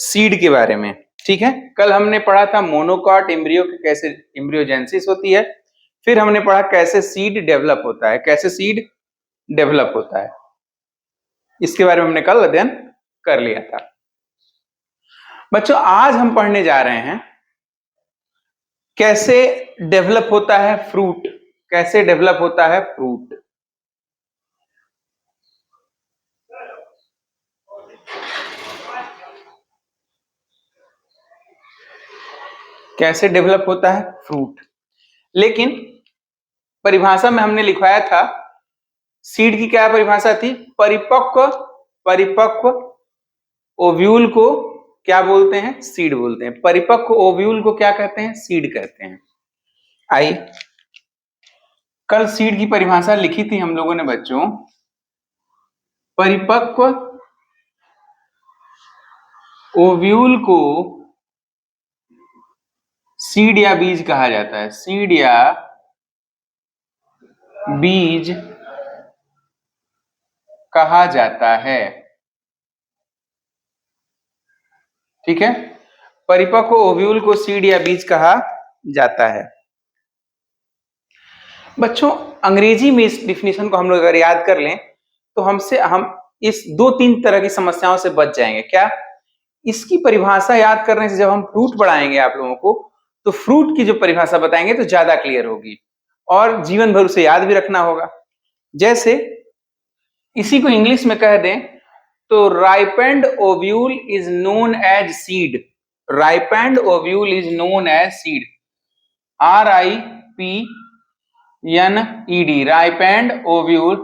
Seed के बारे में। ठीक है, कल हमने पढ़ा था मोनोकॉट एम्ब्रियो की कैसे एम्ब्रियोजेनेसिस होती है, फिर हमने पढ़ा कैसे सीड डेवलप होता है, कैसे सीड डेवलप होता है, इसके बारे में हमने कल अध्ययन कर लिया था। बच्चों आज हम पढ़ने जा रहे हैं कैसे डेवलप होता है फ्रूट, कैसे डेवलप होता है फ्रूट। कैसे डेवलप होता है फ्रूट, लेकिन परिभाषा में हमने लिखवाया था सीड की क्या परिभाषा थी, परिपक्व ओव्यूल को क्या बोलते हैं, सीड बोलते हैं। परिपक्व ओव्यूल को क्या कहते हैं, सीड कहते हैं। आई कल सीड की परिभाषा लिखी थी हम लोगों ने बच्चों, परिपक्व ओव्यूल को सीड या बीज कहा जाता है, सीड या बीज कहा जाता है। ठीक है, परिपक्व ओव्यूल को सीड या बीज कहा जाता है। बच्चों अंग्रेजी में इस डिफिनेशन को हम लोग अगर याद कर लें तो हम इस 2-3 तरह की समस्याओं से बच जाएंगे। क्या, इसकी परिभाषा याद करने से जब हम फ्रूट पढ़ाएंगे आप लोगों को तो फ्रूट की जो परिभाषा बताएंगे तो ज्यादा क्लियर होगी और जीवन भर उसे याद भी रखना होगा। जैसे इसी को इंग्लिश में कह दें तो ripened ovule is known as seed, ripened ovule is known as seed, RIPENED, ripened ovule,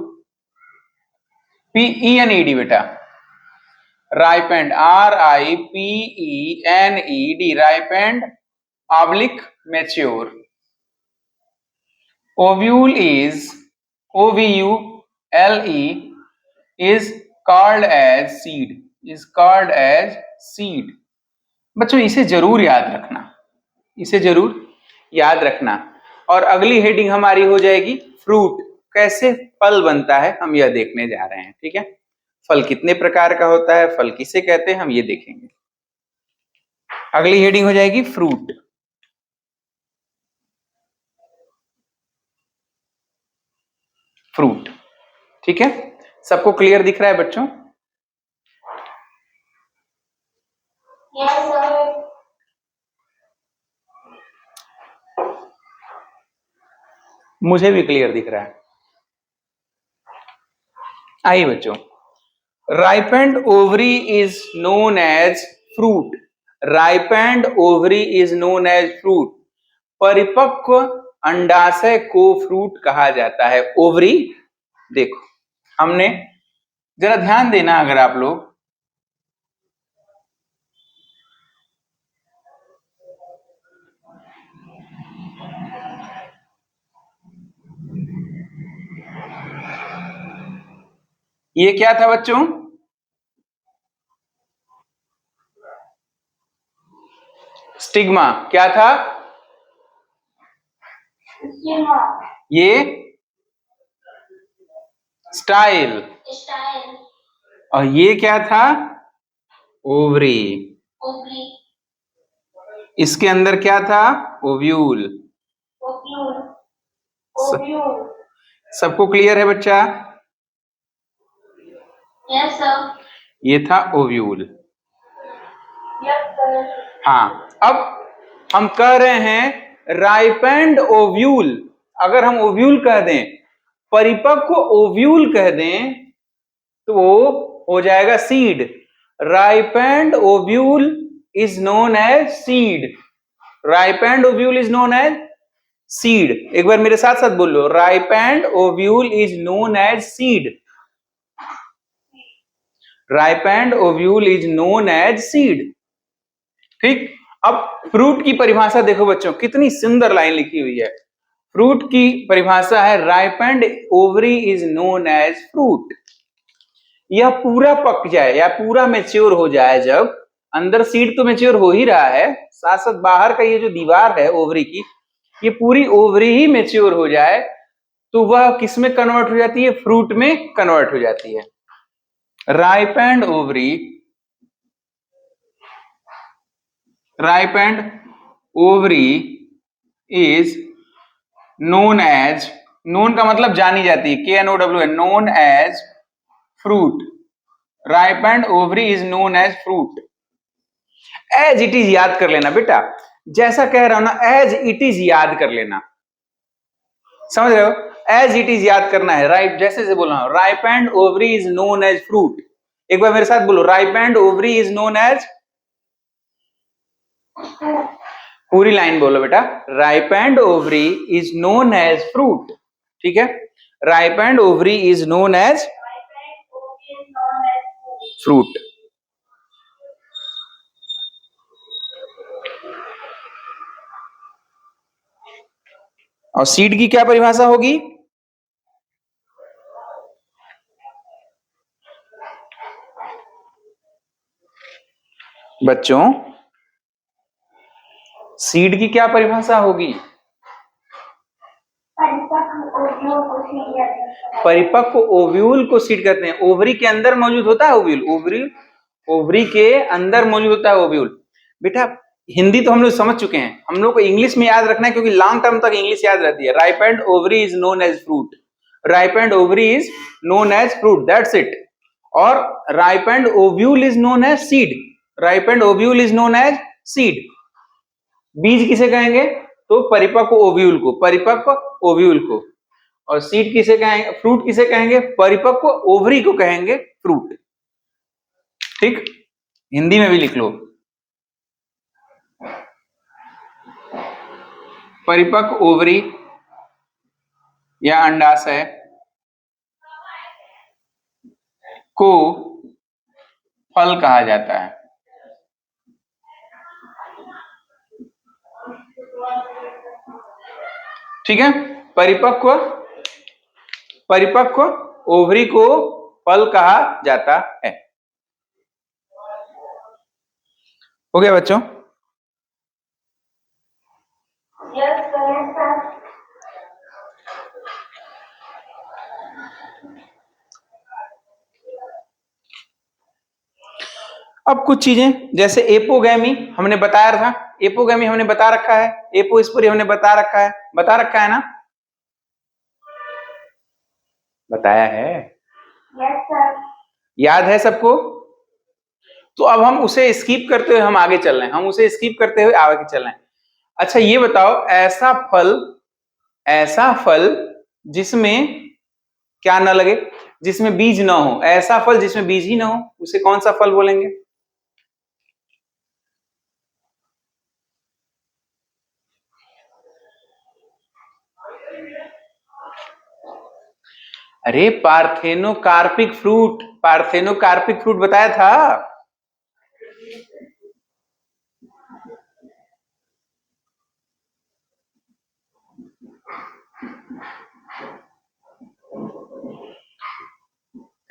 PENED बेटा, ripened RIPENED, ripened oblique mature, ovule is OVULE is called as seed, is called as seed। बच्चों इसे जरूर याद रखना, इसे जरूर याद रखना। और अगली हेडिंग हमारी हो जाएगी फ्रूट, कैसे फल बनता है हम यह देखने जा रहे हैं। ठीक है, फल कितने प्रकार का होता है, फल किसे कहते हैं हम ये देखेंगे। अगली हेडिंग हो जाएगी फ्रूट। फ्रूट, ठीक है, सबको क्लियर दिख रहा है बच्चों? Yes, sir. मुझे भी क्लियर दिख रहा है। आइए बच्चों, ripened ovary is known as fruit, ripened ovary is known as fruit, परिपक्व अंडाशय को फ्रूट कहा जाता है। ओवरी, देखो हमने जरा ध्यान देना अगर आप लोग, ये क्या था बच्चों, स्टिग्मा। क्या था ये, स्टाइल। और ये क्या था, ओवरी। इसके अंदर क्या था, ओव्यूल। सबको क्लियर है बच्चा? Yes, sir. ये था ओव्यूल। Yes, sir. हाँ, अब हम कह रहे हैं राइपेंड ओव्यूल, अगर हम ओव्यूल कह दें, परिपक्व ओव्यूल कह दें तो हो जाएगा seed. Ripened ovule is known as seed, ripened ovule is known as seed. एक बार मेरे साथ साथ बोल लो, ripened ovule is known as seed, ripened ovule is known as seed. ठीक, अब फ्रूट की परिभाषा देखो बच्चों, कितनी सुंदर लाइन लिखी हुई है। फ्रूट की परिभाषा है ripened ovary is known as fruit. यह पूरा पक जाए या पूरा मैच्योर हो जाए, जब अंदर सीड तो मैच्योर हो ही रहा है, साथ साथ बाहर का ये जो दीवार है ओवरी की, ये पूरी ओवरी ही मैच्योर हो जाए तो वह किस में कन्वर्ट हो जाती है, फ्रूट में कन्वर्ट हो जाती है। Ripened ovary ripened ovary is known as, known का मतलब जानी जाती है, KNOWN, known as fruit. Ripened ovary is known as fruit. As it is याद कर लेना बेटा, जैसा कह रहा हूं ना, as it is याद कर लेना, समझ रहे हो? as it is याद करना है, राइट, जैसे से बोल रहा हूं, ripened ovary is known as fruit. एक बार मेरे साथ बोलो, ripened ovary is known as, पूरी लाइन बोलो बेटा, ripened ovary is known as fruit. ठीक है, ripened ovary is known as fruit. और सीड की क्या परिभाषा होगी? बच्चों, सीड की क्या परिभाषा होगी? परिपक्व ओव्यूल को सीड कहते हैं। ओवरी के अंदर मौजूद होता है ओव्यूल, ओवरी के अंदर मौजूद होता है ओव्यूल। बेटा हिंदी तो हम लोग समझ चुके हैं, हम लोग को इंग्लिश में याद रखना है, क्योंकि लॉन्ग टर्म तक इंग्लिश याद रहती है। Ripened ovary is known as fruit, ripened ovary is known as fruit, that's it. और ripened ovule is known as seed, ripened ovule is known as seed. बीज किसे कहेंगे? तो परिपक्व ओव्यूल को, परिपक्व ओव्यूल को। और सीड किसे कहेंगे? फ्रूट किसे कहेंगे? परिपक्व ओवरी को कहेंगे फ्रूट। ठीक, हिंदी में भी लिख लो, परिपक्व ओवरी या अंडाशय को फल कहा जाता है। ठीक है, परिपक्व ओवरी को फल कहा जाता है। हो गया बच्चों? अब कुछ चीजें जैसे एपोगैमी हमने बताया था, एपोगैमी हमने बता रखा है, एपोस्पोरी हमने बता रखा है ना? बताया है? Yes sir. याद है सबको? तो अब हम उसे स्किप करते हुए हम आगे चल रहे हैं, हम उसे स्किप करते हुए आगे चल रहे हैं। अच्छा ये बताओ, ऐसा फल जिसमें क्या ना लगे, जिसमें बीज ना हो, ऐसा फल जिसमें बीज ही ना हो, उसे कौन सा फल बोलेंगे? अरे पार्थेनोकार्पिक फ्रूट, पार्थेनोकार्पिक फ्रूट बताया था।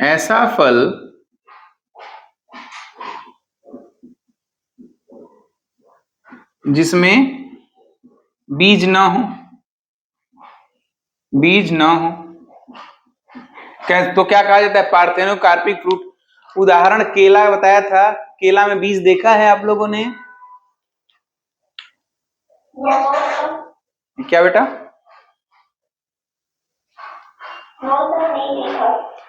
ऐसा फल जिसमें बीज ना हो, तो क्या कहा जाता है? Parthenocarpic fruit. उदाहरण केला बताया था, केला में बीज देखा है आप लोगों ने? क्या बेटा?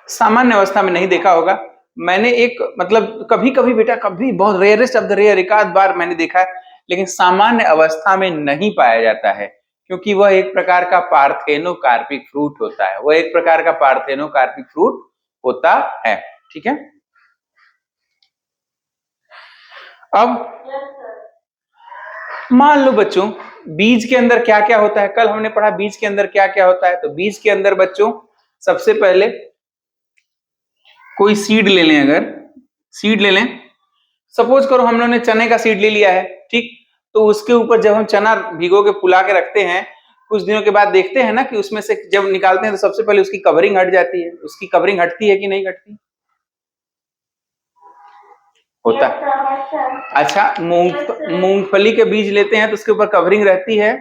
सामान्य अवस्था में नहीं देखा होगा। मैंने एक मतलब कभी कभी बेटा, कभी बहुत रेयरेस्ट ऑफ द रेयर, एक आध बार मैंने देखा है, लेकिन सामान्य अवस्था में नहीं पाया जाता है, क्योंकि वह एक प्रकार का पार्थेनोकार्पिक फ्रूट होता है, वह एक प्रकार का पार्थेनोकार्पिक फ्रूट होता है। ठीक है, अब मान लो बच्चों, बीज के अंदर क्या क्या होता है? कल हमने पढ़ा बीज के अंदर क्या क्या होता है। तो बीज के अंदर बच्चों सबसे पहले कोई सीड ले लें, अगर सीड ले लें, सपोज करो हम लोगों ने चने का सीड ले लिया है, ठीक, तो उसके ऊपर जब हम चना भिगो के फुला के रखते हैं, कुछ दिनों के बाद देखते हैं ना कि उसमें से जब निकालते हैं तो सबसे पहले उसकी कवरिंग हट जाती है। उसकी कवरिंग हटती है कि नहीं हटती? होता है। अच्छा, मूंगफली के बीज लेते हैं तो उसके ऊपर कवरिंग रहती है?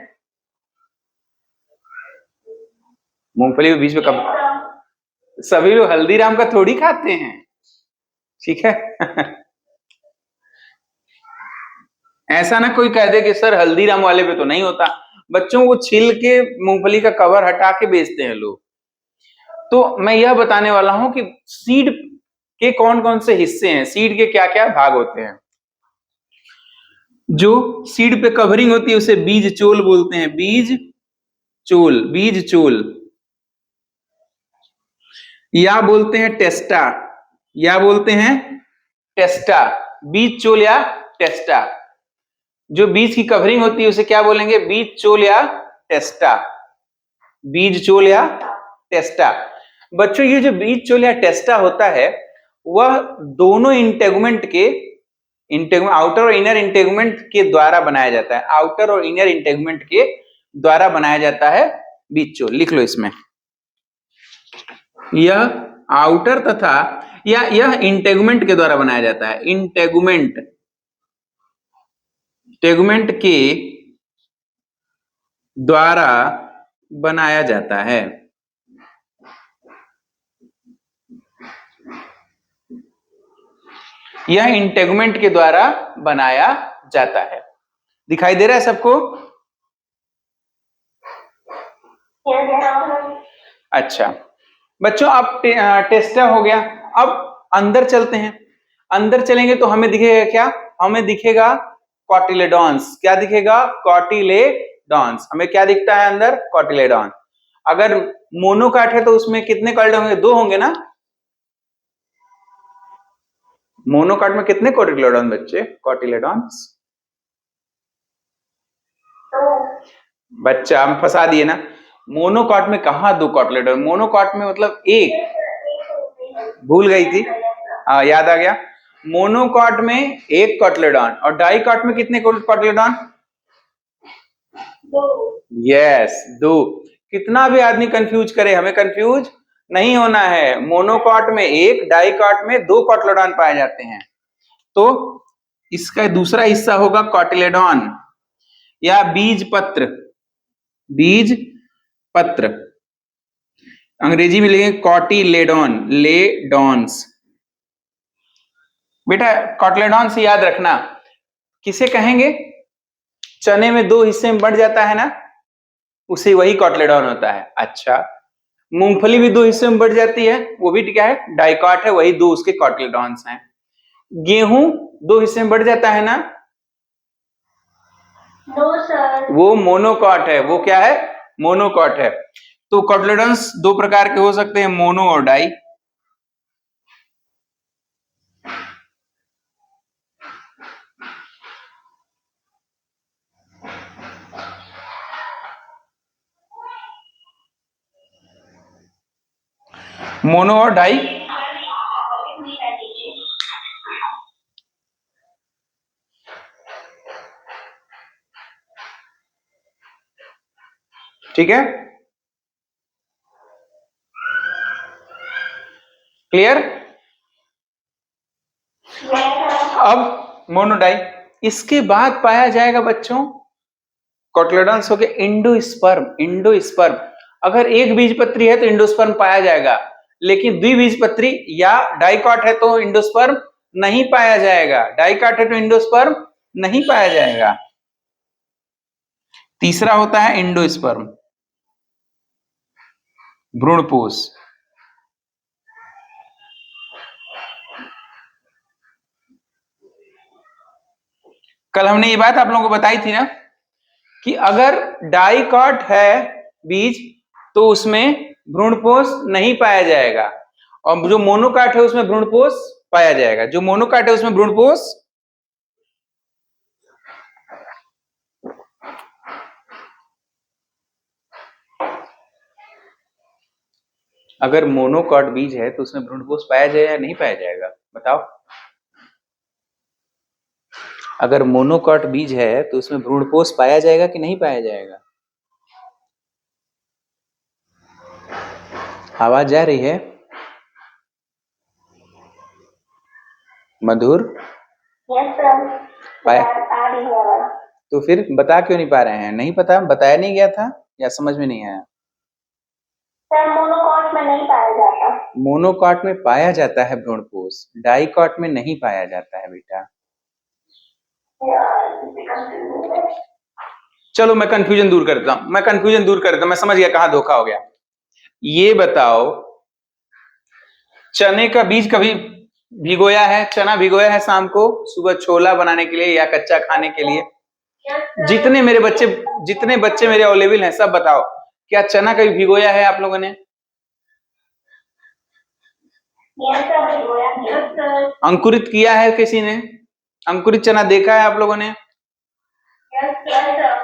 मूंगफली के बीज पे कवरिंग, सभी लोग हल्दीराम का थोड़ी खाते हैं, ठीक है। ऐसा ना कोई कह दे कि सर हल्दीराम वाले पे तो नहीं होता। बच्चों वो छिल के मूंगफली का कवर हटा के बेचते हैं लोग। तो मैं यह बताने वाला हूं कि सीड के कौन कौन से हिस्से हैं, सीड के क्या क्या भाग होते हैं। जो सीड पे कवरिंग होती है उसे बीज चोल बोलते हैं, बीज चोल, बीज चोल। या बोलते हैं टेस्टा, या बोलते हैं टेस्टा, बीज चोल या टेस्टा। जो बीज की कवरिंग होती है उसे क्या बोलेंगे, बीज चोल या टेस्टा, बीज चोल या टेस्टा। बच्चों ये जो बीज चोल या टेस्टा होता है वह दोनों इंटेगुमेंट के, आउटर और इनर इंटेगुमेंट के द्वारा बनाया जाता है, आउटर और इनर इंटेगुमेंट के द्वारा बनाया जाता है बीज चोल। लिख लो इसमें, यह आउटर तथा या यह इंटेगुमेंट के द्वारा बनाया जाता है, इंटेगुमेंट, इंटेगुमेंट के द्वारा बनाया जाता है। यह इंटेगुमेंट के द्वारा बनाया जाता है। दिखाई दे रहा है सबको? अच्छा बच्चों, अब टेस्टा हो गया। अब अंदर चलते हैं। अंदर चलेंगे तो हमें दिखेगा क्या, हमें दिखेगा कॉटिलेडॉन्स। क्या दिखेगा, कॉटिलेडॉन्स। हमें क्या दिखता है अंदर, कॉटिलेडॉन। अगर मोनोकाट है तो उसमें कितने कॉटिलेडॉन होंगे, दो होंगे ना। मोनोकाट में कितने कॉटिलेडॉन बच्चे, कॉटिलेडॉन्स? बच्चा हम फंसा दिए ना। मोनोकाट में कहा दो कॉटिलेडॉन, मोनोकाट में मतलब एक, भूल गई थी, याद आ गया। मोनोकाट में एक कॉटिलेडॉन और डाइकाट में कितने कॉटिलेडॉन, यस दो। कितना भी आदमी कंफ्यूज करे हमें कंफ्यूज नहीं होना है। मोनोकाट में एक, डाइकाट में दो कॉटिलेडॉन पाए जाते हैं। तो इसका दूसरा हिस्सा होगा कॉटिलेडॉन या बीज पत्र, बीज पत्र। अंग्रेजी में लिखेंगे कॉटिलेडॉन, लेडॉन्स। बेटा कॉटिलेडॉन से याद रखना, किसे कहेंगे, चने में दो हिस्से में बढ़ जाता है ना, उसे वही कॉटिलेडॉन होता है। अच्छा, मूंगफली भी दो हिस्से में बढ़ जाती है, वो भी क्या है, डाइकाट है, वही दो उसके कॉटिलेडॉन्स हैं। गेहूं दो हिस्से में बढ़ जाता है ना, नो सर, वो मोनोकॉट है, वो क्या है, मोनोकॉट है। तो कॉटिलेडॉन्स दो प्रकार के हो सकते हैं, मोनो और डाई। मोनो और डाई। ठीक है, क्लियर। अब मोनोडाई, इसके बाद पाया जाएगा बच्चों कॉटिलेडॉन्स हो गए इंडोस्पर्म, इंडोस्पर्म। अगर एक बीजपत्री है तो इंडोस्पर्म पाया जाएगा, लेकिन द्विबीजपत्री या डाइकॉट है तो इंडोस्पर्म नहीं पाया जाएगा, डाइकॉट है तो इंडोस्पर्म नहीं पाया जाएगा। तीसरा होता है इंडोस्पर्म, भ्रूणपोष। कल हमने ये बात आप लोगों को बताई थी ना कि अगर डाइकॉट है बीज तो उसमें भ्रूणपोष नहीं पाया जाएगा, और जो मोनोकाट है उसमें भ्रूणपोष पाया जाएगा। जो मोनोकाट है उसमें भ्रूणपोष, अगर मोनोकॉट बीज है तो उसमें भ्रूणपोष पाया जाएगा या नहीं पाया जाएगा, बताओ। अगर मोनोकॉट बीज है तो उसमें भ्रूणपोष पाया जाएगा कि नहीं पाया जाएगा? आवाज जा रही है मधुर? यस सर, पाया आ रही है। तो फिर बता क्यों नहीं पा रहे हैं? नहीं पता, बताया नहीं गया था या समझ में नहीं आया? सर मोनोकॉट में नहीं पाया जाता। मोनोकॉट में पाया जाता है भ्रूणपोष, डाइकॉट में नहीं पाया जाता है बेटा। चलो मैं कंफ्यूजन दूर कर देता हूं, मैं समझ गया कहां धोखा हो गया। ये बताओ, चने का बीज कभी भिगोया है? चना भिगोया है शाम को, सुबह छोला बनाने के लिए या कच्चा खाने के लिए? जितने बच्चे मेरे अवेलेबल हैं सब बताओ, क्या चना कभी भिगोया है आप लोगों ने? अंकुरित किया है किसी ने? अंकुरित चना देखा है आप लोगों ने?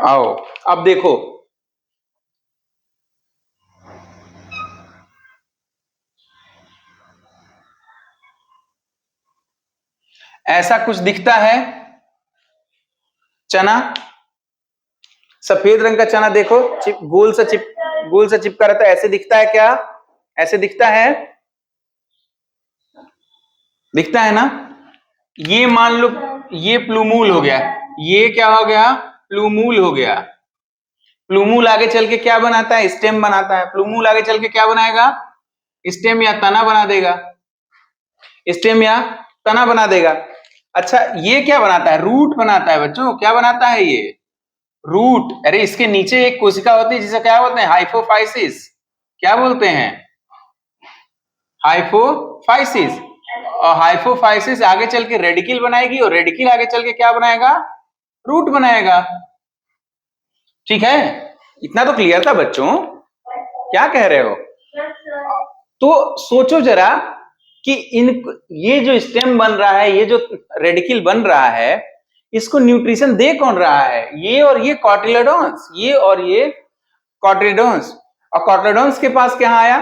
आओ अब देखो, ऐसा कुछ दिखता है चना, सफेद रंग का चना देखो, गोल सा चिपका रहता है, ऐसे दिखता है क्या? ऐसे दिखता है? दिखता है ना? ये मान लो ये प्लूमूल हो गया, ये क्या हो गया? प्लूमूल हो गया। प्लूमूल आगे चल के क्या बनाता है? स्टेम बनाता है। प्लूमूल आगे चल के क्या बनाएगा? स्टेम या तना बना देगा, स्टेम या तना बना देगा। अच्छा ये क्या बनाता है? रूट बनाता है बच्चों। क्या बनाता है ये? रूट। अरे इसके नीचे एक कोशिका होती है जिसे क्या बोलते हैं? हाइपोफाइसिस। क्या बोलते हैं? हाइपोफाइसिस। और हाइपोफाइसिस आगे चल के रेडिकल बनाएगी, और रेडिकल आगे चल के क्या बनाएगा? रूट बनाएगा। ठीक है, इतना तो क्लियर था बच्चों, क्या कह रहे हो? तो सोचो जरा कि ये जो स्टेम बन रहा है, ये जो रेडिकल बन रहा है, इसको न्यूट्रिशन दे कौन रहा है? ये और ये कॉटिलेडोन्स, ये और ये कॉटिलेडोन्स। और कॉटिलेडोन्स के पास क्या आया?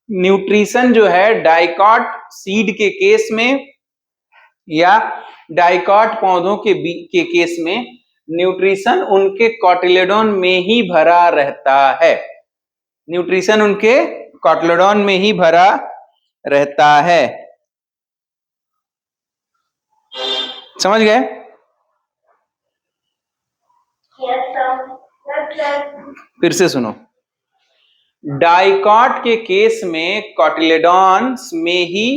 न्यूट्रिशन जो है डाइकॉट सीड के केस में या डाइकॉट पौधों के केस में न्यूट्रिशन उनके कॉटिलेडोन में ही भरा रहता है। न्यूट्रिशन उनके कॉटिलेडोन में ही भरा रहता है। समझ गए? फिर से सुनो, डाइकॉट के केस में कॉटिलेडॉन्स में ही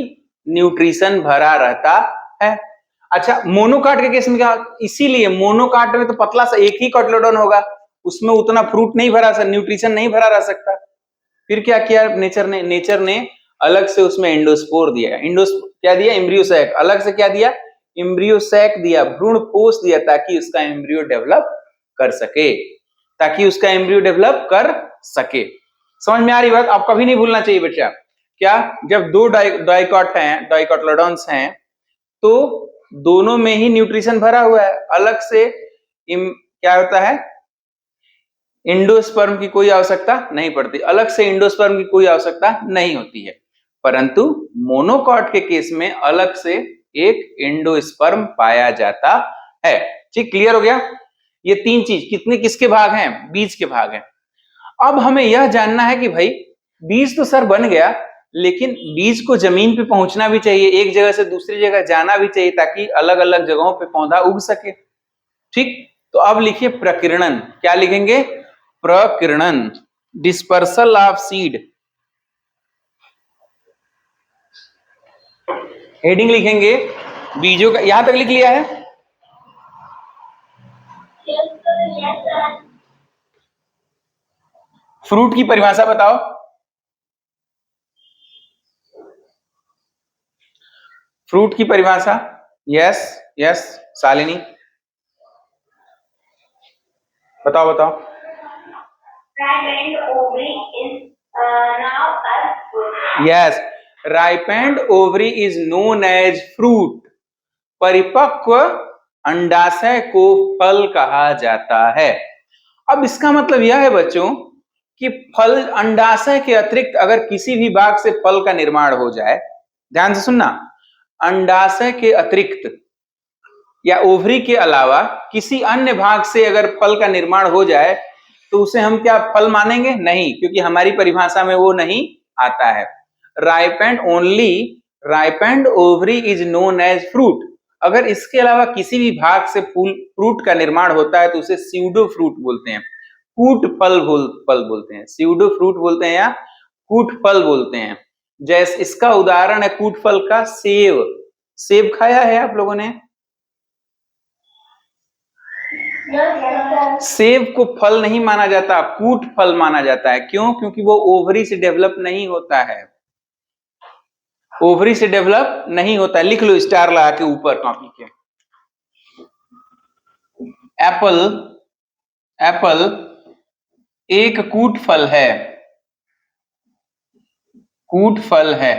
न्यूट्रिशन भरा रहता है। अच्छा मोनोकाट के केस में क्या? इसीलिए मोनोकाट में तो पतला सा एक ही कॉटिलेडॉन होगा, उसमें उतना फ्रूट नहीं भरा सकता, न्यूट्रिशन नहीं भरा रह सकता। फिर क्या किया नेचर ने अलग से उसमें एंडोस्पोर दिया। क्या दिया? एम्ब्रियोसैक। अलग से क्या दिया? एम्ब्रियोसैक दिया, भ्रूण कोष दिया, ताकि उसका एम्ब्रियो डेवलप कर सके, समझ में आ रही बात? आप कभी नहीं भूलना चाहिए बच्चा। क्या? जब दो डाइकॉटिलेडॉन्स हैं तो दोनों में ही न्यूट्रिशन भरा हुआ है, अलग से क्या होता है? इंडोस्पर्म की कोई आवश्यकता नहीं पड़ती, अलग से इंडोस्पर्म की कोई आवश्यकता नहीं होती है। परंतु मोनोकॉट के केस में अलग से एक एंडोस्पर्म पाया जाता है। ठीक, क्लियर हो गया? ये तीन चीज किसके भाग हैं? बीज के भाग हैं। अब हमें यह जानना है कि भाई बीज तो सर बन गया, लेकिन बीज को जमीन पे पहुंचना भी चाहिए, एक जगह से दूसरी जगह जाना भी चाहिए, ताकि अलग अलग जगहों पे पौधा उग सके। ठीक, तो अब लिखिए प्रकीर्णन। क्या लिखेंगे? प्रकीर्णन, डिस्पर्सल ऑफ सीड। हेडिंग लिखेंगे बीजों का। यहां तक लिख लिया है? फ्रूट की परिभाषा बताओ। फ्रूट की परिभाषा। यस शालिनी बताओ। Yes, ripened ovary is known as fruit. परिपक्व अंडाशय को फल कहा जाता है। अब इसका मतलब यह है बच्चों कि फल, अंडाशय के अतिरिक्त अगर किसी भी भाग से फल का निर्माण हो जाए, ध्यान से सुनना, अंडाशय के अतिरिक्त या ओवरी के अलावा किसी अन्य भाग से अगर फल का निर्माण हो जाए तो उसे हम क्या फल मानेंगे? नहीं, क्योंकि हमारी परिभाषा में वो नहीं आता है। Ripened ovary is known as fruit. अगर इसके अलावा किसी भी भाग से फ्रूट का निर्माण होता है तो उसे स्यूडो फ्रूट बोलते हैं, कूट फल बोलते हैं, स्यूडो फ्रूट बोलते हैं या कूट फल बोलते हैं। जैसे इसका उदाहरण है कूट फल का सेब। सेब खाया है आप लोगों ने? सर। सेब को फल नहीं माना जाता, कूट फल माना जाता है। क्यों? क्योंकि वो ओवरी से डेवलप नहीं होता है, ओवरी से डेवलप नहीं होता है। लिख लो स्टार लगा के ऊपर कॉपी के। एप्पल, एप्पल एक कूट फल है, कूट फल है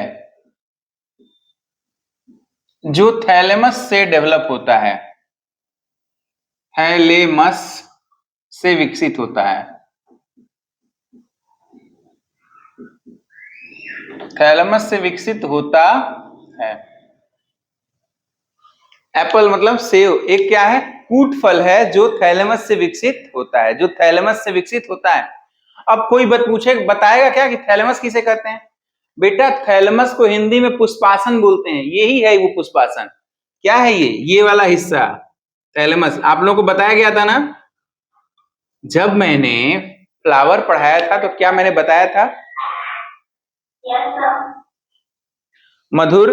जो थैलेमस से डेवलप होता है, थैलेमस से विकसित होता है, थैलेमस से विकसित होता है। एप्पल मतलब सेब एक क्या है? कूट फल है जो थैलेमस से विकसित होता है, जो थैलेमस से विकसित होता है। अब कोई पूछे बताएगा क्या कि थैलेमस किसे कहते हैं? बेटा थैलेमस को हिंदी में पुष्पासन बोलते हैं, यही है वो पुष्पासन। क्या है ये वाला हिस्सा थैलेमस। आप लोगों को बताया गया था ना जब मैंने फ्लावर पढ़ाया था, तो क्या मैंने बताया था? Yes sir. Madhur,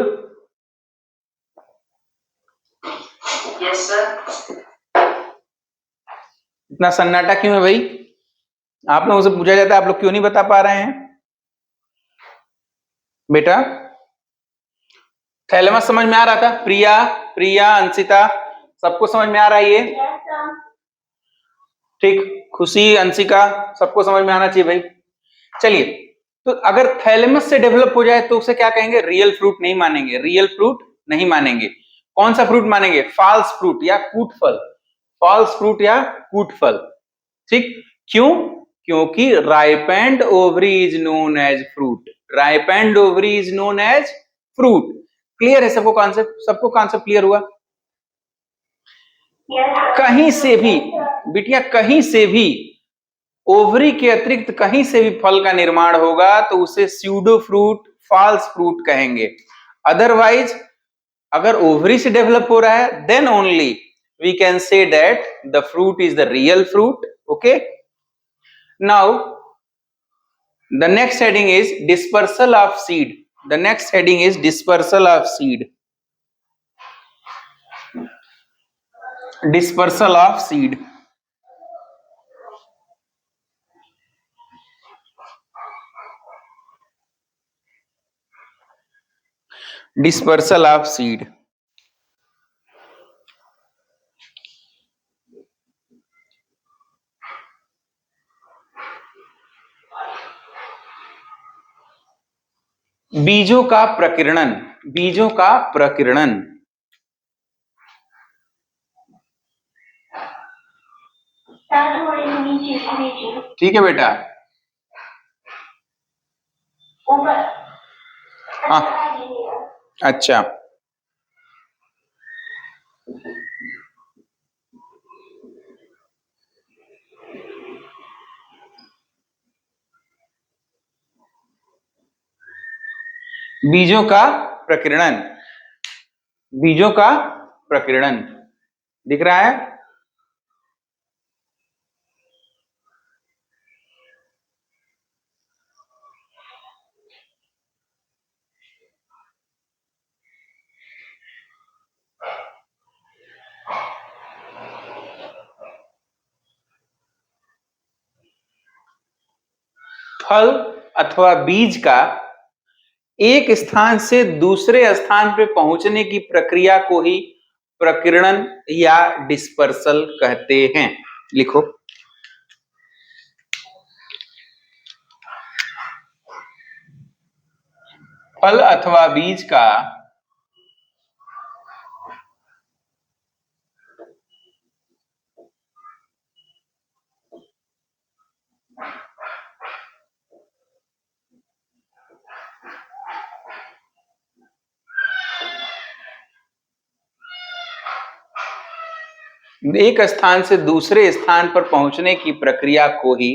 yes sir. इतना सन्नाटा क्यों है भाई? आप लोगों से पूछा जाता है, आप लोग क्यों नहीं बता पा रहे हैं? बेटा थैलेमस समझ में आ रहा था? प्रिया, प्रिया, अंशिता, सबको समझ में आ रहा है ये? Yes sir. ठीक, खुशी, अंशिका, सबको समझ में आना चाहिए भाई। चलिए, तो अगर थैलेमस से डेवलप हो जाए तो उसे क्या कहेंगे? रियल फ्रूट नहीं मानेंगे, रियल फ्रूट नहीं मानेंगे। कौन सा फ्रूट मानेंगे? फॉल्स फ्रूट या कूट फल, फॉल्स फ्रूट या कूट फल। ठीक, क्यों? क्योंकि ripened ovary is known as fruit, ripened ovary is known as fruit. Clear है सबको कॉन्सेप्ट? सबको कॉन्सेप्ट क्लियर हुआ? कहीं से भी बिटिया, कहीं से भी ओवरी के अतिरिक्त कहीं से भी फल का निर्माण होगा तो उसे स्यूडो फ्रूट, फॉल्स फ्रूट कहेंगे। अदरवाइज अगर ओवरी से डेवलप हो रहा है then only we can say that the fruit is the real fruit. Okay, now the next heading is dispersal of seed, the next heading is dispersal of seed, dispersal of seed. Dispersal of seed. बीजों का प्रकीर्णन, बीजों का प्रकीर्णन। Sir थोड़ी नीचे, ठीक है बेटा। ऊपर। हाँ, अच्छा, बीजों का प्रकीर्णन, बीजों का प्रकीर्णन दिख रहा है? फल अथवा बीज का एक स्थान से दूसरे स्थान पे पहुंचने की प्रक्रिया को ही प्रकीर्णन या डिस्पर्सल कहते हैं। लिखो, फल अथवा बीज का एक स्थान से दूसरे स्थान पर पहुंचने की प्रक्रिया को ही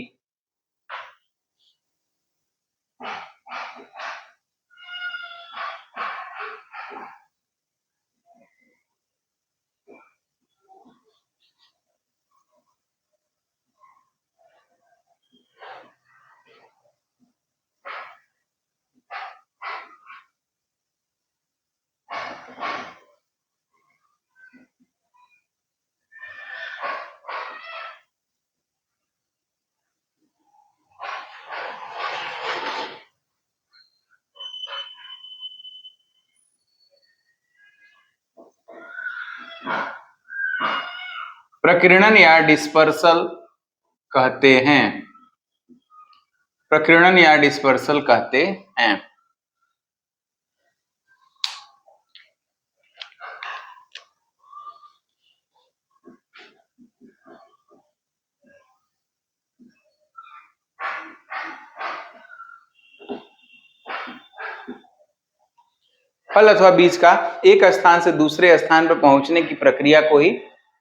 प्रकीर्णन या डिस्पर्सल कहते हैं। प्रकीर्णन या डिस्पर्सल कहते हैं। फल अथवा बीज का एक स्थान से दूसरे स्थान पर पहुंचने की प्रक्रिया को ही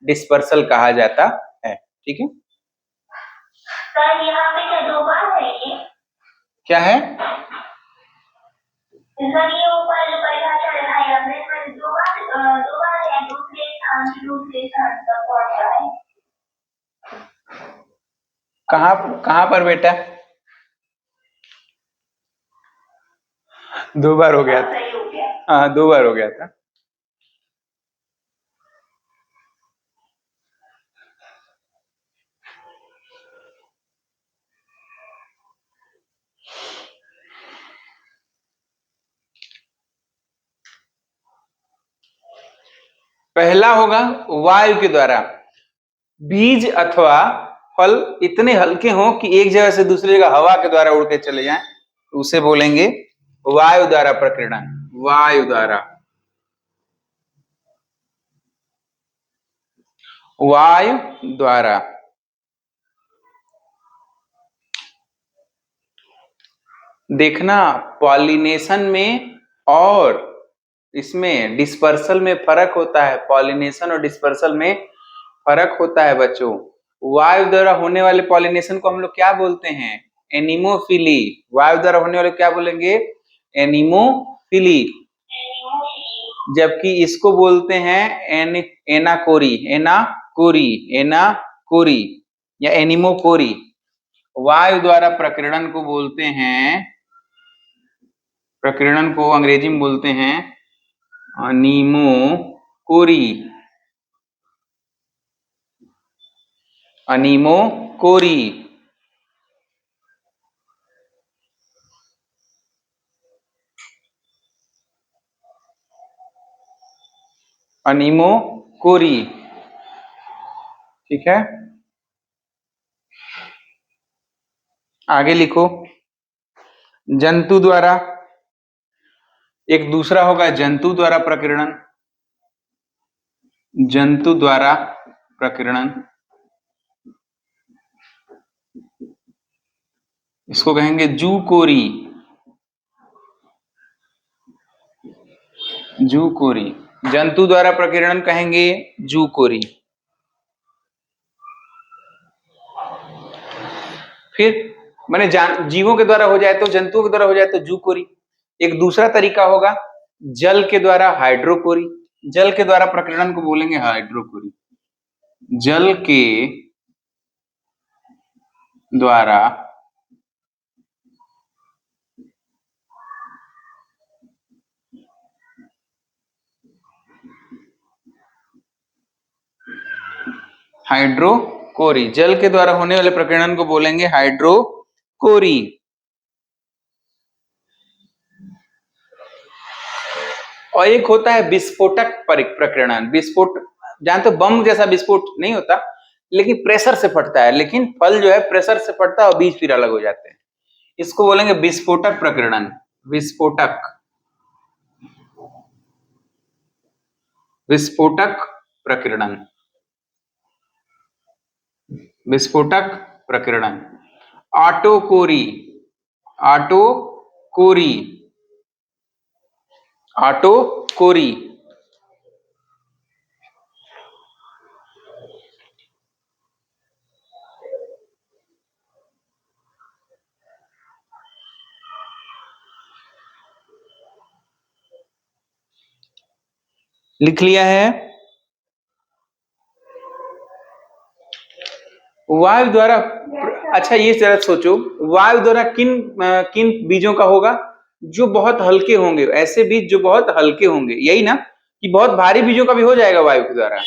डिस्पर्सल कहा जाता है। ठीक है, सर यहाँ पे क्या 2 बार है ये? क्या है? सर ये ऊपर जो परिभाषा दिखाई आपने इसमें 2 बार है, दूसरे स्थान तक पहुंच रहा है। कहाँ पर बेटा? 2 बार हो गया था। सही हो गया। हाँ, 2 बार हो गया था। पहला होगा वायु के द्वारा। बीज अथवा फल इतने हल्के हों कि एक जगह से दूसरी जगह हवा के द्वारा उड़ के चले जाएं, तो उसे बोलेंगे वायु द्वारा प्रकीर्णन। वायु द्वारा, वायु द्वारा। देखना, पॉलिनेशन में और इसमें डिस्पर्सल में फर्क होता है। पॉलिनेशन और डिस्पर्सल में फर्क होता है बच्चों। वायु द्वारा होने वाले पॉलिनेशन को हम लोग क्या बोलते हैं? एनिमोफिली। वायु द्वारा होने वाले क्या बोलेंगे? एनिमोफिली। जबकि इसको बोलते हैं एनाकोरी। एनाकोरी, एनाकोरी या एनिमोकोरी। वायु द्वारा प्रकीर्णन को बोलते हैं, प्रकीर्णन को अंग्रेजी में बोलते हैं अनीमोकोरी। अनीमोकोरी। अनीमोकोरी। ठीक है, आगे लिखो। जंतु द्वारा, एक दूसरा होगा जंतु द्वारा प्रकीर्णन। जंतु द्वारा प्रकीर्णन, इसको कहेंगे जूकोरी। जूकोरी, जंतु द्वारा प्रकीर्णन कहेंगे जूकोरी। फिर मैंने जीवों के द्वारा हो जाए तो, जंतुओं के द्वारा हो जाए तो जूकोरी। एक दूसरा तरीका होगा जल के द्वारा, हाइड्रोकोरी। जल के द्वारा प्रकीर्णन को बोलेंगे हाइड्रोकोरी। जल के द्वारा हाइड्रोकोरी। जल के द्वारा होने वाले प्रकीर्णन को बोलेंगे हाइड्रोकोरी। और एक होता है विस्फोटक प्रकीर्णन। विस्फोट जानते हो, बम जैसा विस्फोट नहीं होता, लेकिन प्रेशर से फटता है। लेकिन फल जो है प्रेशर से फटता है और बीज फिर अलग हो जाते हैं। इसको बोलेंगे विस्फोटक प्रकीर्णन। विस्फोटक, विस्फोटक प्रकीर्णन, विस्फोटक प्रकीर्णन। ऑटोकोरी, ऑटोकोरी, ऑटोकोरी। लिख लिया है? वायु द्वारा, अच्छा ये जरा सोचो, वायु द्वारा किन किन बीजों का होगा? जो बहुत हल्के होंगे, ऐसे बीज जो बहुत हल्के होंगे, यही ना? कि बहुत भारी बीजों का भी हो जाएगा वायु के द्वारा?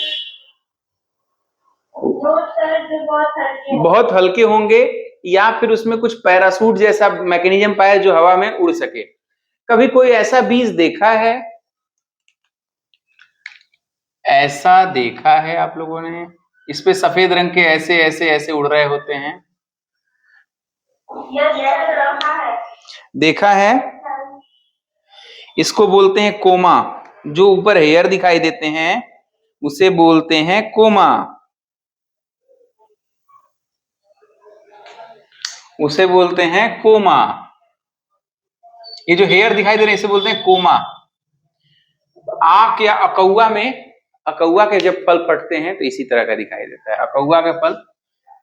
बहुत हल्के होंगे, या फिर उसमें कुछ पैरासूट जैसा मैकेनिज्म पाया जो हवा में उड़ सके। कभी कोई ऐसा बीज देखा है? ऐसा देखा है आप लोगों ने? इस पे सफेद रंग के ऐसे ऐसे ऐसे उड़ रहे होते हैं, देखा है? इसको बोलते हैं कोमा। जो ऊपर हेयर दिखाई देते हैं उसे बोलते हैं कोमा, उसे बोलते हैं कोमा। ये जो हेयर दिखाई दे रहे हैं इसे बोलते हैं कोमा। आक या अकौआ में, अकौआ के जब फल फटते हैं तो इसी तरह का दिखाई देता है। अकौआ के फल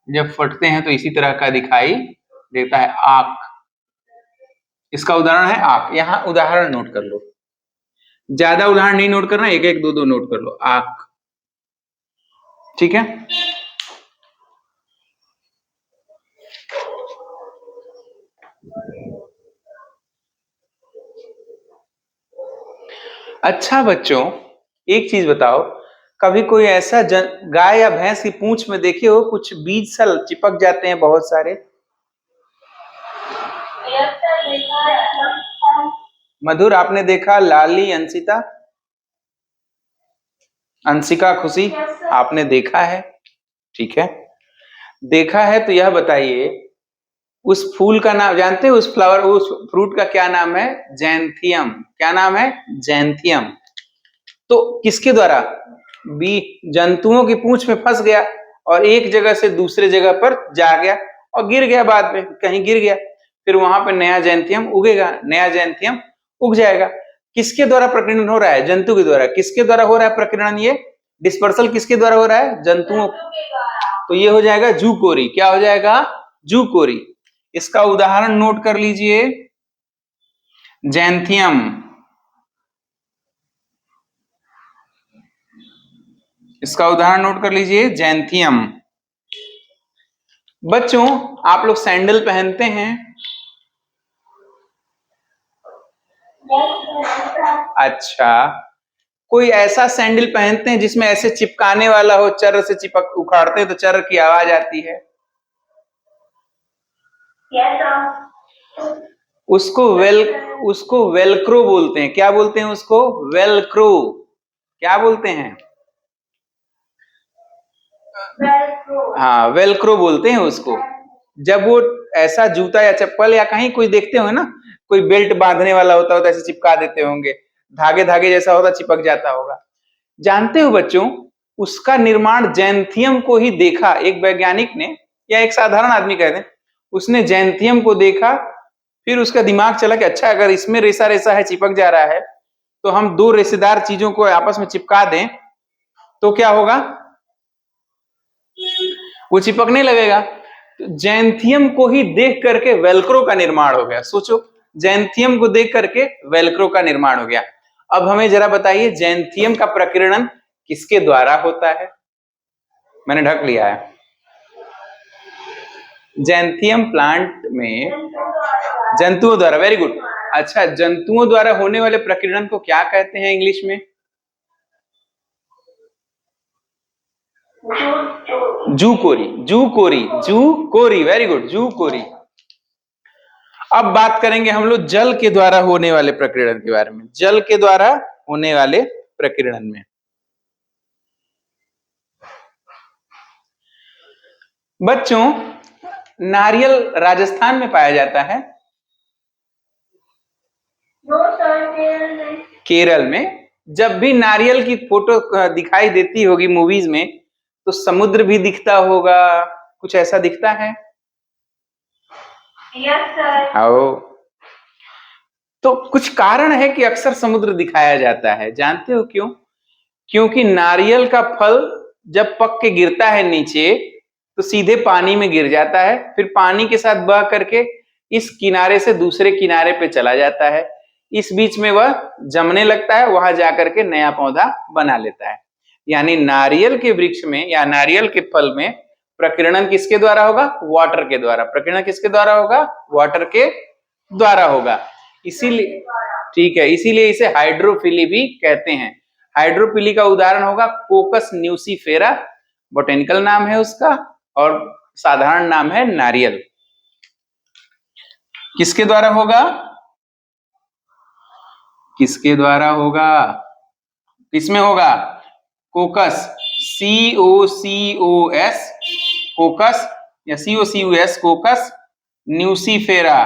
जब फटते हैं तो इसी तरह का दिखाई देता है, आक। इसका उदाहरण है आक। यहाँ उदाहरण नोट कर लो, ज्यादा उदाहरण नहीं नोट करना, एक एक दो दो नोट कर लो। आक, ठीक है? अच्छा बच्चों, एक चीज बताओ, कभी कोई ऐसा गाय या भैंस की पूंछ में देखे हो कुछ बीज सा चिपक जाते हैं बहुत सारे? मधुर, आपने देखा? लाली, अंशिता, अंशिका, खुशी, आपने देखा है? ठीक है, देखा है तो यह बताइए, उस फूल का नाम जानते हैं? उस फ्लावर, उस फ्रूट का क्या नाम है? जैंथियम। क्या नाम है? जैंथियम। तो किसके द्वारा? जंतुओं की पूंछ में फंस गया और एक जगह से दूसरे जगह पर जा गया और गिर गया, बाद में कहीं गिर गया, फिर वहां पे नया जैंथियम उगेगा, नया जैंथियम उग जाएगा। किसके द्वारा प्रकीर्णन हो रहा है? जंतु के द्वारा। किसके द्वारा हो रहा है प्रकीर्णन? ये डिस्पर्सल किसके द्वारा हो रहा है? जंतुओं। तो ये हो जाएगा जूकोरी। क्या हो जाएगा? जूकोरी। इसका उदाहरण नोट कर लीजिए, जैंथियम। इसका उदाहरण नोट कर लीजिए, जैंथियम। बच्चों, आप लोग सैंडल पहनते हैं? अच्छा, कोई ऐसा सैंडल पहनते हैं जिसमें ऐसे चिपकाने वाला हो, चर्र से चिपक, उखाड़ते हैं तो चर्र की आवाज आती है? उसको वेलक्रो बोलते हैं। क्या बोलते हैं उसको? वेलक्रो। क्या बोलते हैं? हाँ, वेलक्रो बोलते हैं उसको। जब वो ऐसा जूता या चप्पल या कहीं कोई देखते हो ना, कोई बेल्ट बांधने वाला होता है तो ऐसे चिपका देते होंगे, धागे धागे जैसा होता, चिपक जाता होगा। जानते हो बच्चों, उसका निर्माण जैंथियम को ही देखा एक वैज्ञानिक ने, या एक साधारण आदमी कहते हैं, उसने जैंथियम को देखा, फिर उसका दिमाग चला कि अच्छा, अगर इसमें रेसा रेसा है, चिपक जा रहा है, तो हम दो रेसेदार चीजों को आपस में चिपका दें तो क्या होगा? वो चिपकने लगेगा। तो जैंथियम को ही देख करके वेलक्रो का निर्माण हो गया। सोचो, जैंथियम को देख करके वेलक्रो का निर्माण हो गया। अब हमें जरा बताइए, जैंथियम का प्रकीर्णन किसके द्वारा होता है? मैंने ढक लिया है। जैंथियम प्लांट में जंतुओं द्वारा। Very good. अच्छा, जंतुओं द्वारा होने वाले प्रकीर्णन को क्या कहते हैं इंग्लिश में? जूकोरी। जूकोरी, जूकोरी, वेरी गुड, जूकोरी। अब बात करेंगे हम लोग जल के द्वारा होने वाले प्रकीर्णन के बारे में। जल के द्वारा होने वाले प्रकीर्णन में बच्चों, नारियल राजस्थान में पाया जाता है? केरल में। जब भी नारियल की फोटो दिखाई देती होगी मूवीज में, तो समुद्र भी दिखता होगा, कुछ ऐसा दिखता है? Yes sir. आओ, तो कुछ कारण है कि अक्सर समुद्र दिखाया जाता है। जानते हो क्यों? क्योंकि नारियल का फल जब पक के गिरता है नीचे, तो सीधे पानी में गिर जाता है, फिर पानी के साथ बह करके इस किनारे से दूसरे किनारे पे चला जाता है। इस बीच में वह जमने लगता है, वहां जाकर के नया पौधा बना लेता है। यानी नारियल के वृक्ष में या नारियल के फल में प्रकीर्णन किसके द्वारा होगा? वाटर के द्वारा। प्रकीर्णन किसके द्वारा होगा? वाटर के द्वारा होगा। इसीलिए, ठीक है, इसीलिए इसे हाइड्रोफिली भी कहते हैं। हाइड्रोफिली का उदाहरण होगा कोकस न्यूसीफेरा, बोटेनिकल नाम है उसका, और साधारण नाम है नारियल। किसके द्वारा होगा? किसके द्वारा होगा? किसमें होगा? कोकस, COCOS, कोकस या COCUS, कोकस न्यूसीफेरा,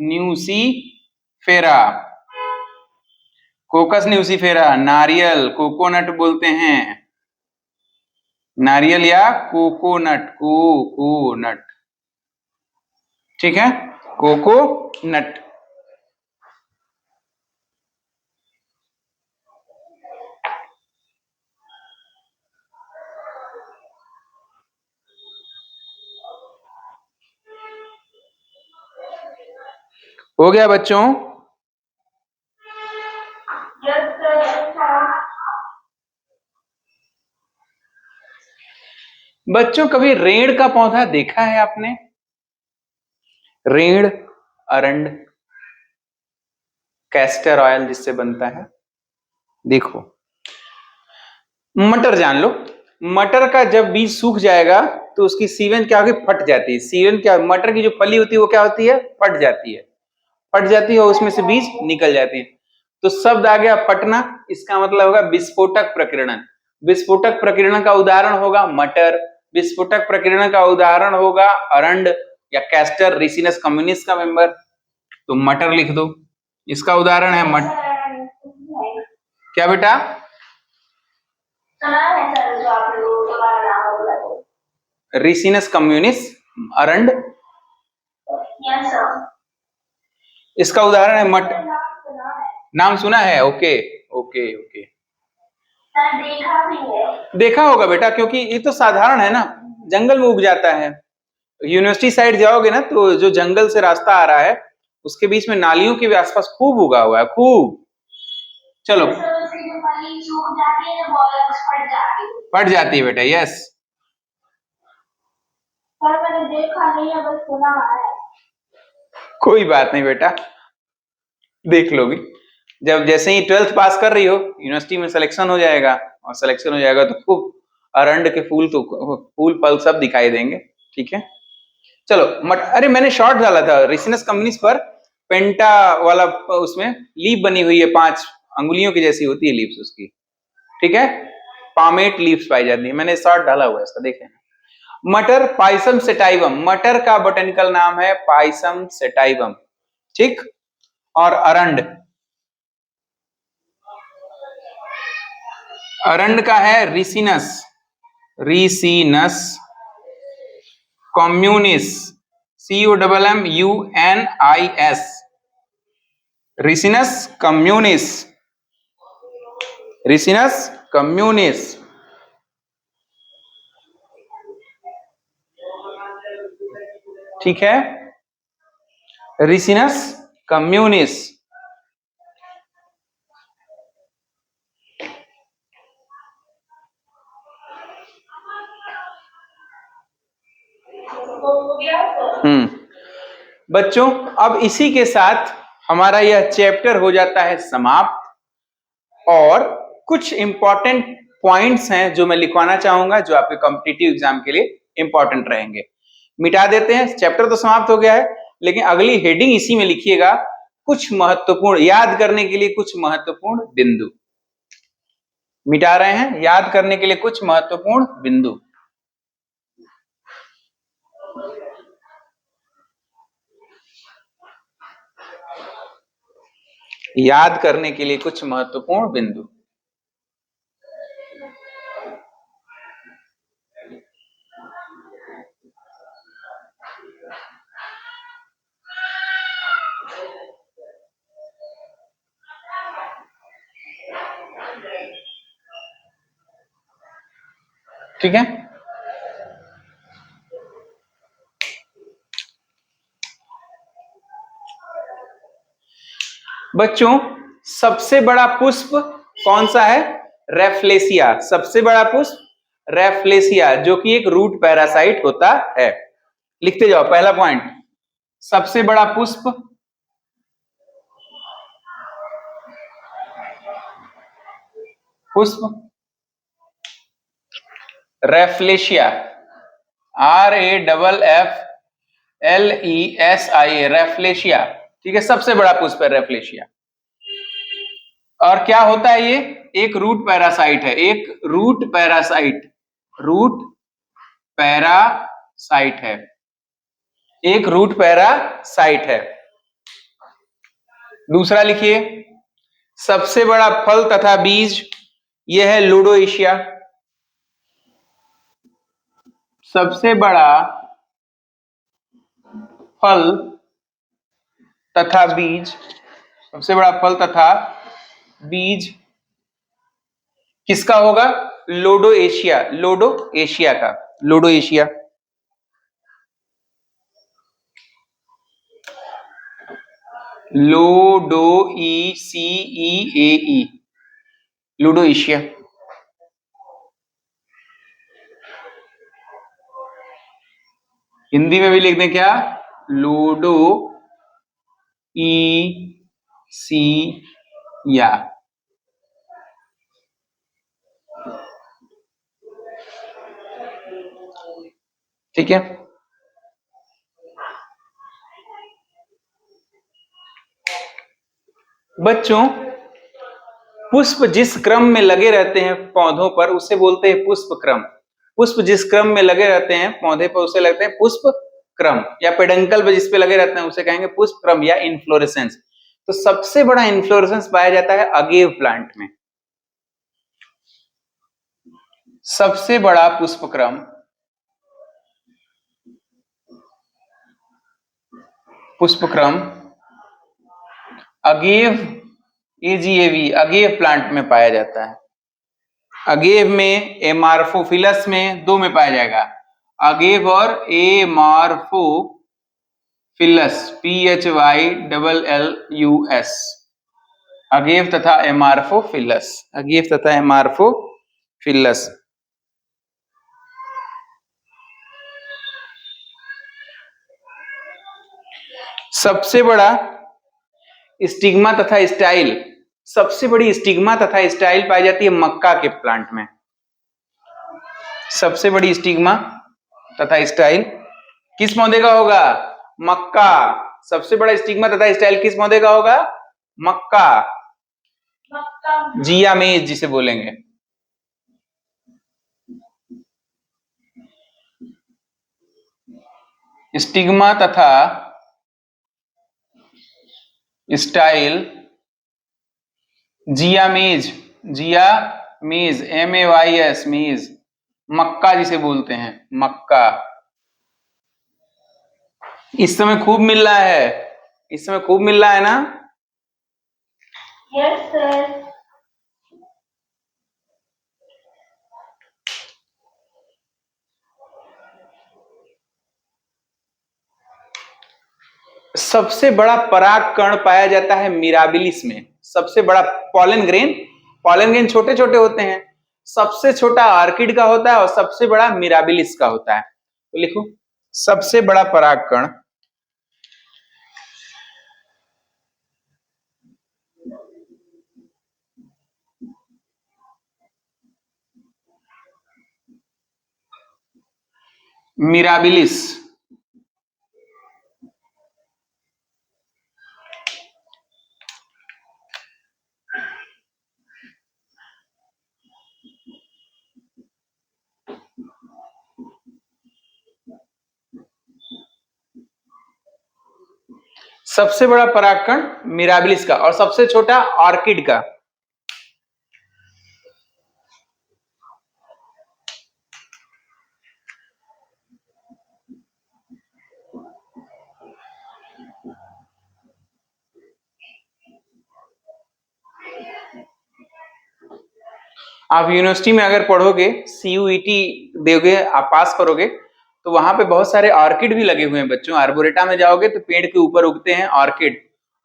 न्यूसीफेरा, कोकस न्यूसीफेरा। नारियल, कोकोनट बोलते हैं, नारियल या कोकोनट, कोकोनट, ठीक है, कोकोनट। हो गया बच्चों? बच्चों कभी रेड़ का पौधा देखा है आपने? रेड़, अरंड, कैस्टर ऑयल जिससे बनता है। देखो, मटर जान लो, मटर का जब बीज सूख जाएगा तो उसकी सीवन क्या होगी? फट जाती है। सीवन क्या, मटर की जो फली होती है वो क्या होती है? फट जाती है, फट जाती है और उसमें से बीज निकल जाती है। तो शब्द आ गया फटना, इसका मतलब होगा विस्फोटक प्रकीर्णन। विस्फोटक प्रकीर्णन का उदाहरण होगा मटर, विस्फोटक प्रकीर्णन का उदाहरण होगा अरंड या कैस्टर, रिसिनस कम्युनिस का मेंबर। तो मटर लिख दो, इसका उदाहरण है क्या बेटा? रिसिनस कम्युनिस, अरंड, इसका उदाहरण है मटर। नाम सुना है? ओके ओके ओके, देखा भी है। देखा होगा बेटा, क्योंकि ये तो साधारण है ना, जंगल में उग जाता है। यूनिवर्सिटी साइड जाओगे ना तो जो जंगल से रास्ता आ रहा है उसके बीच में नालियों के भी आसपास खूब उगा हुआ है, खूब। चलो, फट जाती है बेटा, यस। पर मैंने देखा नहीं है, बस सुना है। कोई बात नहीं बेटा, देख लोगी जब, जैसे ही 12th पास कर रही हो, यूनिवर्सिटी में सिलेक्शन हो जाएगा, और सिलेक्शन हो जाएगा तो खूब अरंड के फूल, तो फूल फल सब दिखाई देंगे, ठीक है। चलो अरे मैंने शॉर्ट डाला था रिसिनस कम्युनिस पर, पेंटा वाला, उसमें लीफ बनी हुई है, 5 अंगुलियों की जैसी होती है लीव्स उसकी, ठीक है, पामेट लीव्स पाई जाती है। मैंने शॉर्ट डाला हुआ है इसका, देख लेना। मटर, पाइसम सेटाइवम, मटर का बोटेनिकल नाम है पाइसम सेटाइवम, ठीक। और अरंड, अरंड का है Ricinus, Ricinus communis, COMMUNIS, Ricinus communis, Ricinus communis, ठीक है, रिसिनस कम्युनिस। बच्चों अब इसी के साथ हमारा यह चैप्टर हो जाता है समाप्त, और कुछ इंपॉर्टेंट पॉइंट्स हैं जो मैं लिखवाना चाहूंगा, जो आपके कॉम्पिटिटिव एग्जाम के लिए इंपॉर्टेंट रहेंगे। मिटा देते हैं, चैप्टर तो समाप्त हो गया है, लेकिन अगली हेडिंग इसी में लिखिएगा, कुछ महत्वपूर्ण, याद करने के लिए कुछ महत्वपूर्ण बिंदु। मिटा रहे हैं, याद करने के लिए कुछ महत्वपूर्ण बिंदु। याद करने के लिए कुछ महत्वपूर्ण बिंदु। ठीक है, बच्चों सबसे बड़ा पुष्प कौन सा है? रेफ्लेसिया, सबसे बड़ा पुष्प रेफ्लेसिया, जो कि एक रूट पैरासाइट होता है। लिखते जाओ, पहला पॉइंट, सबसे बड़ा पुष्प रेफ्लेशिया, RAFFLESIA, रेफ्लेशिया, ठीक है, सबसे बड़ा पुष्प है रेफ्लेशिया। और क्या होता है ये? एक रूट पैरासाइट है, एक रूट पैरासाइट, रूट पैरासाइट है, एक रूट पैरासाइट है। दूसरा लिखिए, सबसे बड़ा फल तथा बीज, यह है लोडोएशिया। सबसे बड़ा फल तथा बीज, सबसे बड़ा फल तथा बीज किसका होगा? लोडोएशिया, लोडोएशिया का, लोडोएशिया। लोडोईसीईएई, लोडोएशिया। हिंदी में भी लिख दें क्या? लोडो ई सी या। ठीक है, बच्चों पुष्प जिस क्रम में लगे रहते हैं पौधों पर उसे बोलते हैं पुष्प क्रम। पुष्प जिस क्रम में लगे रहते हैं पौधे पर उसे लगते हैं पुष्प क्रम, या पेडंकल पर जिस पे लगे रहते हैं उसे कहेंगे पुष्प क्रम या इन्फ्लोरेसेंस। तो सबसे बड़ा इन्फ्लोरेसेंस पाया जाता है अगेव प्लांट में। सबसे बड़ा पुष्पक्रम, पुष्पक्रम अगेव, एजीएवी, अगेव प्लांट में पाया जाता है। अगेव में, एमार्फोफिलस में, दो में पाया जाएगा, अगेव और एमार्फोफिलस, PHYLLUS, अगेव तथा एमार्फोफिलस, अगेव तथा एमार्फोफिलस। सबसे बड़ा स्टिग्मा तथा स्टाइल, सबसे बड़ी स्टिग्मा तथा स्टाइल पाई जाती है मक्का के प्लांट में। सबसे बड़ी स्टिग्मा तथा स्टाइल किस पौधे का होगा? मक्का। सबसे बड़ा स्टिग्मा तथा स्टाइल किस पौधे का होगा? मक्का, जियामेज जिसे बोलेंगे। स्टिग्मा तथा स्टाइल जियामेज, जियामेज, MAYS, मेज, मक्का जिसे बोलते हैं, मक्का। इस समय खूब मिल रहा है, इस समय खूब मिल रहा है ना? Yes sir. सबसे बड़ा पराग कण पाया जाता है मिराबिलिस में। सबसे बड़ा पॉलन ग्रेन, पॉलन ग्रेन छोटे छोटे होते हैं, सबसे छोटा ऑर्किड का होता है और सबसे बड़ा मिराबिलिस का होता है। तो लिखो, सबसे बड़ा पराग कण मिराबिलिस। सबसे बड़ा परागकण मिराबिलिस का और सबसे छोटा ऑर्किड का। आप यूनिवर्सिटी में अगर पढ़ोगे, CUET दोगे, आप पास करोगे, तो वहां पे बहुत सारे ऑर्किड भी लगे हुए हैं बच्चों। आर्बोरेटा में जाओगे तो पेड़ के ऊपर उगते हैं ऑर्किड।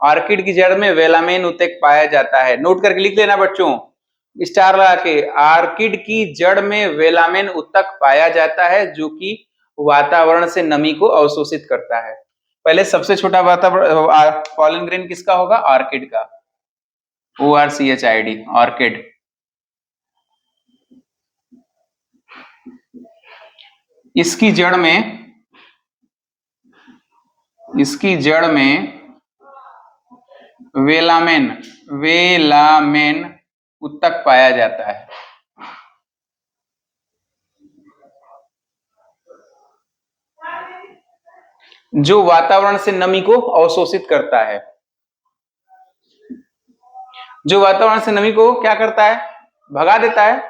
ऑर्किड की जड़ में वेलामेन उत्तक पाया जाता है। नोट करके लिख लेना बच्चों, स्टार लगा के, ऑर्किड की जड़ में वेलामेन उत्तक पाया जाता है जो कि वातावरण से नमी को अवशोषित करता है। पहले सबसे छोटा वातावरण पॉलन ग्रेन किसका होगा? ऑर्किड का, ORCHID, ऑर्किड। इसकी जड़ में वेलामेन, वेलामेन उत्तक पाया जाता है। जो वातावरण से नमी को अवशोषित करता है, जो वातावरण से नमी को क्या करता है, भगा देता है,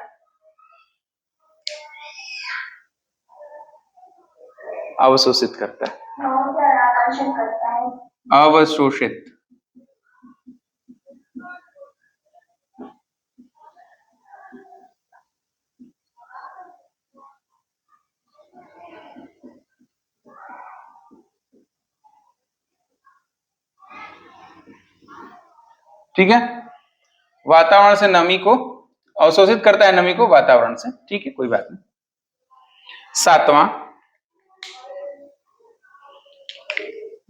अवशोषित करता है, आकर्षण करता है। अवशोषित। ठीक है, वातावरण से नमी को अवशोषित करता है, नमी को वातावरण से। ठीक है, कोई बात नहीं। सातवां,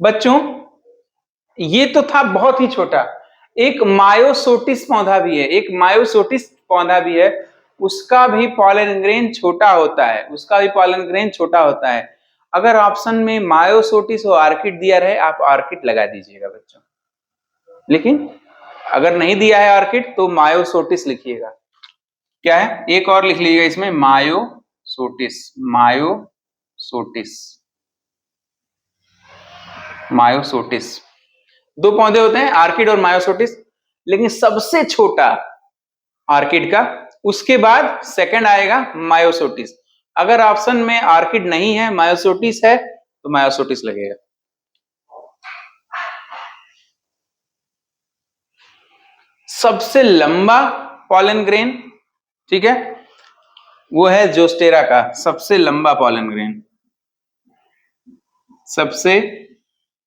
बच्चों ये तो था बहुत ही छोटा, एक मायोसोटिस पौधा भी है, एक मायोसोटिस पौधा भी है, उसका भी पॉलन ग्रेन छोटा होता है, उसका भी पॉलन ग्रेन छोटा होता है। अगर ऑप्शन में मायोसोटिस और आर्किड दिया रहे, आप आर्किड लगा दीजिएगा बच्चों, लेकिन अगर नहीं दिया है आर्किड तो मायोसोटिस लिखिएगा। क्या है, एक और लिख लीजिएगा इसमें, मायोसोटिस, मायोसोटिस, मायोसोटिस। दो पौधे होते हैं, आर्किड और मायोसोटिस, लेकिन सबसे छोटा आर्किड का, उसके बाद सेकंड आएगा मायोसोटिस। अगर ऑप्शन में आर्किड नहीं है, मायोसोटिस है, तो मायोसोटिस लगेगा। सबसे लंबा पॉलन ग्रेन, ठीक है, वो है जोस्टेरा का सबसे लंबा पॉलन ग्रेन, सबसे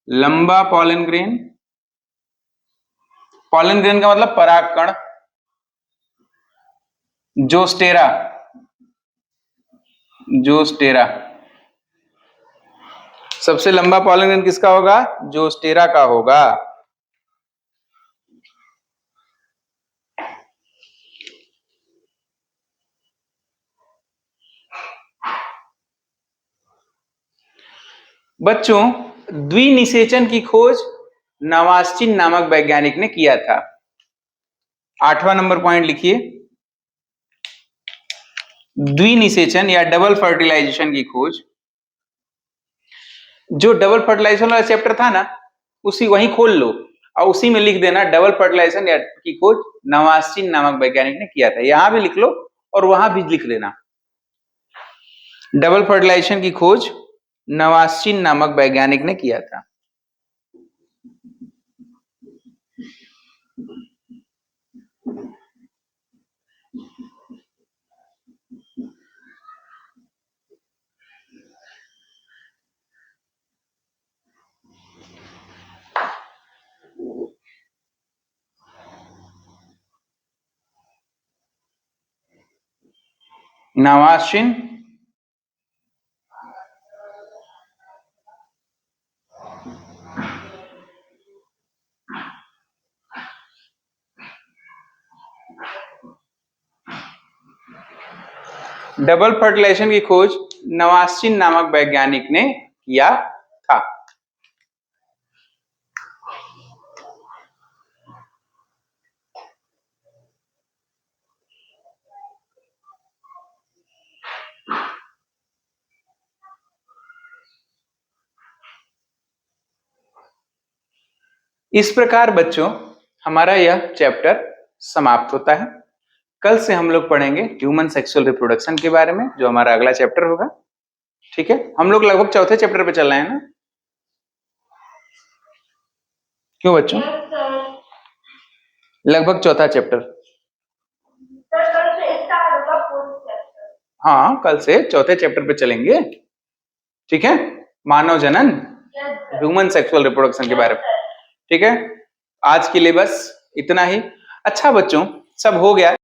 लंबा पॉलन ग्रेन। पॉलन ग्रेन का मतलब परागकण, जोस्टेरा, जोस्टेरा। सबसे लंबा पॉलन ग्रेन किसका होगा, जोस्टेरा का होगा। बच्चों द्विनिषेचन की खोज नवास्चिन नामक वैज्ञानिक ने किया था। 8वां नंबर पॉइंट लिखिए, द्विनिषेचन या डबल फर्टिलाइजेशन की खोज। जो डबल फर्टिलाइजेशन वाला चैप्टर था ना, उसी वहीं खोल लो और उसी में लिख देना डबल फर्टिलाइजेशन की खोज नवास्चिन नामक वैज्ञानिक ने किया था। यहां भी लिख लो और वहां भी लिख देना, डबल फर्टिलाइजेशन की खोज नवास्चिन नामक वैज्ञानिक ने किया था। नवास्चिन डबल फर्टिलाइजेशन की खोज नवास्चिन नामक वैज्ञानिक ने किया था। इस प्रकार बच्चों हमारा यह चैप्टर समाप्त होता है। कल से हम लोग पढ़ेंगे ह्यूमन सेक्सुअल रिप्रोडक्शन के बारे में, जो हमारा अगला चैप्टर होगा। ठीक है, हम लोग लगभग चौथे चैप्टर पे चल रहे हैं ना, क्यों बच्चों? लगभग चौथा चैप्टर। हाँ, कल से चौथे चैप्टर पे चलेंगे। ठीक है, मानव जनन, ह्यूमन सेक्सुअल रिप्रोडक्शन के बारे में। ठीक है, आज के लिए बस इतना ही। अच्छा बच्चों, सब हो गया,